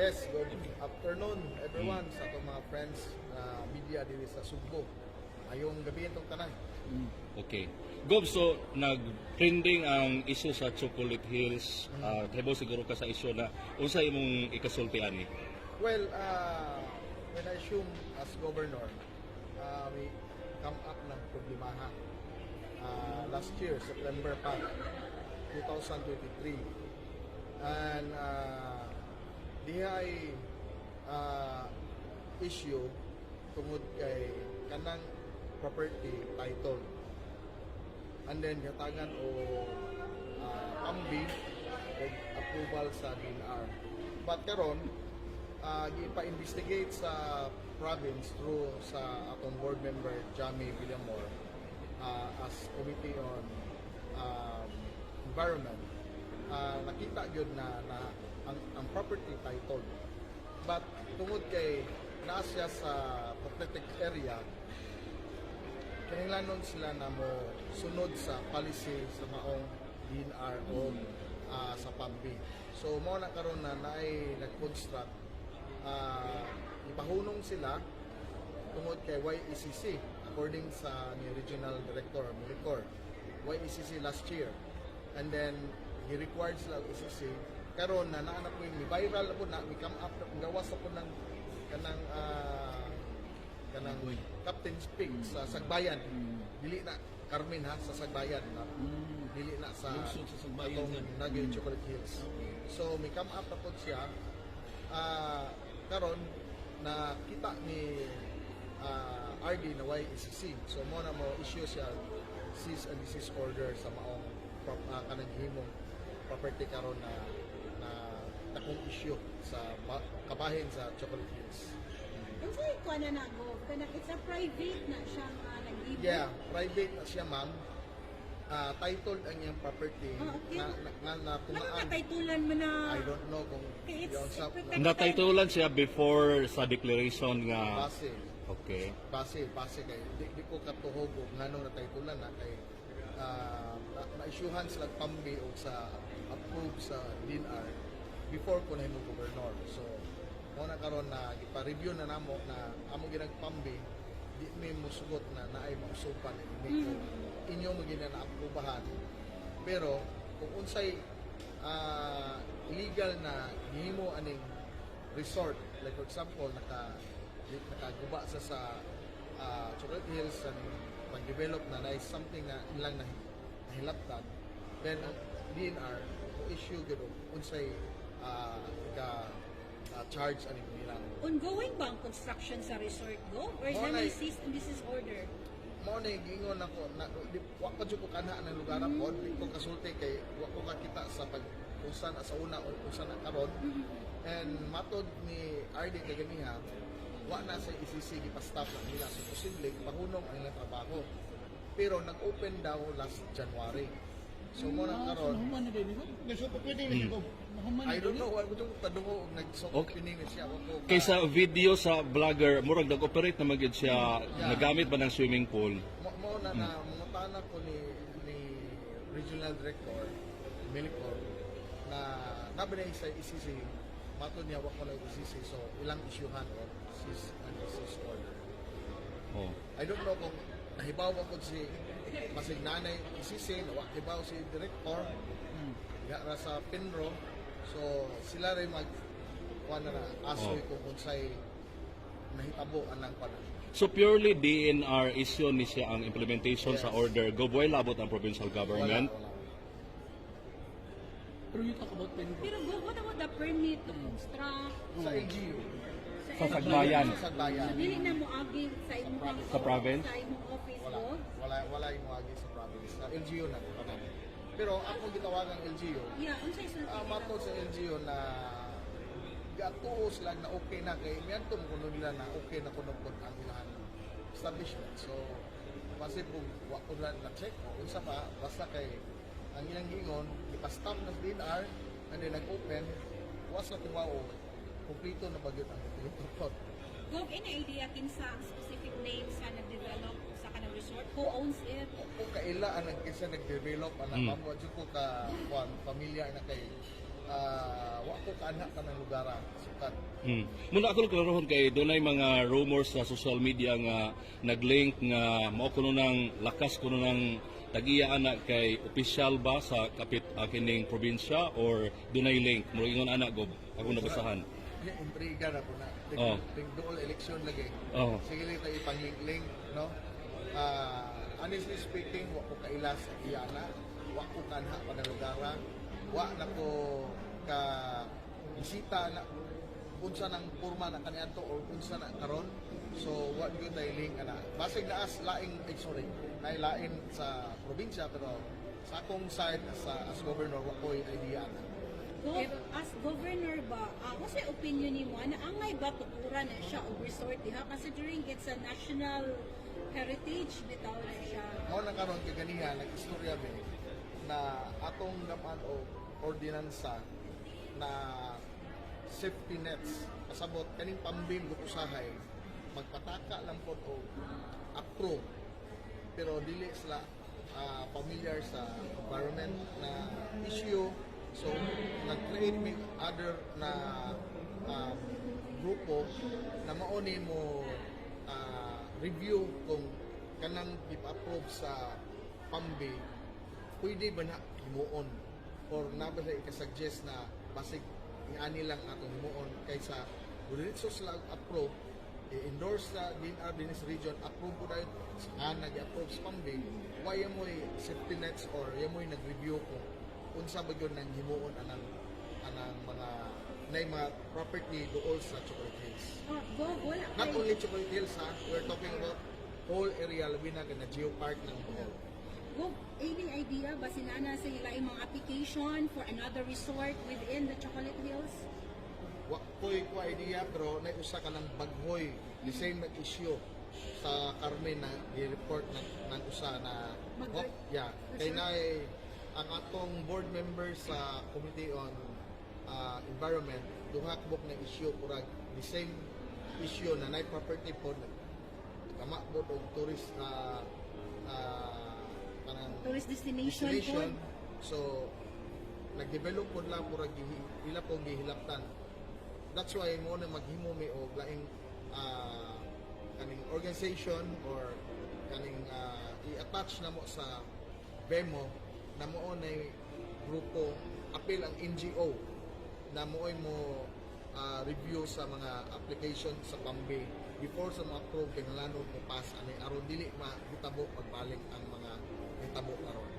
Yes, good afternoon everyone sa atong mga friends na media diri sa Cebu. Ayong gabi itong tanan. Okay. Gob, so nag-trending ang issue sa Chocolate Hills. Hibaw siguro ka sa issue na unsa imong ikasulti ani? Well, when I assume as governor, we come up ng problemahan. Last year, September pa, 2023. And dihay issue tungod kay kanang property title. And then gatagan o pambi o approval sa DNR. But karon gipa-investigate sa province through sa atong board member Jamie Villamor as Committee on Environment. Nakita gyud na ang property title. But tungod kay naa siya sa protected area, kinahanglanon sila na mo sunod sa policy sa maong DNR o sa PAMBI. So mo na karon na naay nag-construct, ipahunong sila tungod kay YECC according sa ni Regional Director Milicor. YECC last year. And then i-required sila YECC karon na naanap ko yung viral po na we come up gawas po ng kanang Captain's Peak sa Sagbayan. Dili na Carmen ha sa Sagbayan na. Dili na sa Sagbayan Nagtugot Chocolate Hills. So may come up na po siya karon na kita ni RD na YECC. So mo na mo issue siya cease and desist order sa maong kanang himong property karon na takong issue sa kabahin sa Chocolate Hills. Ang sa'yo ko na go, it's a private na siya nag-give. Yeah, private na siya ma'am. Titled ang iyang property na tumaan. Nakakatitulan mo na. I don't know kung yun sa... Natitulan siya before sa declaration nga. Base. Okay. Base kay di ko katuhog og nganong natitulan na kay na-issuehan sila pambi o sa approve sa DNR before ko na himong gobernador. So mo na karon na ipa-review na namo na amo ginag pambi di may musugot na naay mausupan ini ko inyo mo gina na aprubahan. Pero kung unsay illegal na gihimo aning resort, like for example nakaguba sa Chocolate Hills and mag-develop na is something na ilang nahilaptan, then DNR issue gado unsay charge ani nilang. Ongoing ba ang construction sa resort go? Or is there cease and desist order? Mo na gingon ako na wa pa jud ko kana ang lugar ako, di ko kasulti kay wa ko kakita sa pag-usan sa una o usan na karon. And matod ni RD kaganiha, wa na sa ICC gipa-stop na nila, so posible pahunong ang ilang trabaho. Pero nag-open daw last January. So mo na karon. I don't know, wala ko padungo nag-opening siya ako. Kaysa video sa vlogger, murag nag-operate na magid siya, nagamit ba ng swimming pool? Mo na mungutana ko ni Regional Director Milicor na nabinay sa ICC, matod niya wa ko na ICC, so ilang isyuhan o cease and desist order. Oh. I don't know kung nahibaw ko si masig nanay ICC, nahibaw si Director ra sa Pinro. So sila rin kuha na asoy kung unsay nahitabo anang panan. So purely DNR issue ni siya ang implementation sa order. Goboy labot ang provincial government. Wala. Pero you talk about Penro. Pero go, what about the permit to construct? Sa LGU. Sa Sagbayan. Sa Sagbayan. So, dili na mo agi sa imong Sa province? Sa imong office Wala. go? Wala yung muagi sa province. Sa LGU na ko na. Pero ako gitawagang LGU. Yeah, unsay sulti? Matod sa LGU na gatuos lang na okay na kay miyantom kuno nila na okay na kuno pod ang ilang establishment. So kasi po wa ko lang na check o unsa pa basta kay ang ilang gingon ipa-stop ng DNR and then nag-open was na tiwao kompleto na bagyot ang report. Go, any idea kinsa specific names sa nag-develop sa kanang resort? Who owns it? Kung kaila ang kaysa nag-develop ang mamo jud ko ka pamilya na kay wa ko kaanha ka ng lugar sukat. Muna ako klarohon kay dunay mga rumors sa social media nga naglink nga mao kuno ng lakas kuno ng tagiya ana kay opisyal ba sa kapit kining probinsya or dunay link mo ingon ana gob ako nabasahan. Intriga na po na. Ting duol eleksyon lagi. Sige lang tayo ipang-link, no? Honestly speaking, wa ko kaila sa iyana, wa ko kanha pa na lugar, wa na ko ka bisita na unsa nang porma na kaniadto or unsa na karon. So what gyud tayo link ana. Basig na as laing lain sa probinsya pero sa akong side as governor wa ko idea na. As governor ba, what's your opinion ni mo? Angay ba tukuran na siya o resort diha? Considering it's a national heritage, bitaw na siya. Mao na karon kay ganiha nag-istorya mi na atong naman o ordinansa na safety nets kasabot kaning pambim usahay magpataka lang po o approve pero dili sila familiar sa environment na issue. So, nag-create may other na grupo na mauni mo review kung kanang ip-approve sa PAMBI, pwede ba na himuon? Or na ba siya ikasuggest na basig ani lang atong himuon kaysa diretso sila approve, i-endorse sa din sa region, approve po dahil nag-approve sa PAMBI, why mo safety nets or yamoy nag-review kung unsa ba yun nang himuon anang mga property dool sa Chocolate Hills. Bohol. Not only Chocolate Hills we're talking about whole area labi na na geopark ng Bohol. Any idea ba sinana sa ilaing mga application for another resort within the Chocolate Hills? Wa ko'y idea pero nag-usa ka ng baghoy the same issue sa Carmen na i-report ng usa na kay na ang atong board member sa Committee on Environment duhakbok na issue kurag the same issue na nay property po tama po og tourist tourist destination. So nag-develop po lang kurag ila po gihilaptan. That's why mo na maghimo mi og laing kaning organization or kaning i-attach na mo sa BEMO na mo na grupo apil ang NGO na mo review sa mga application sa PAMBI before sa mga approve kinahanglan mo pass ani aron dili mahitabo pagbalik ang mga hitabo karon.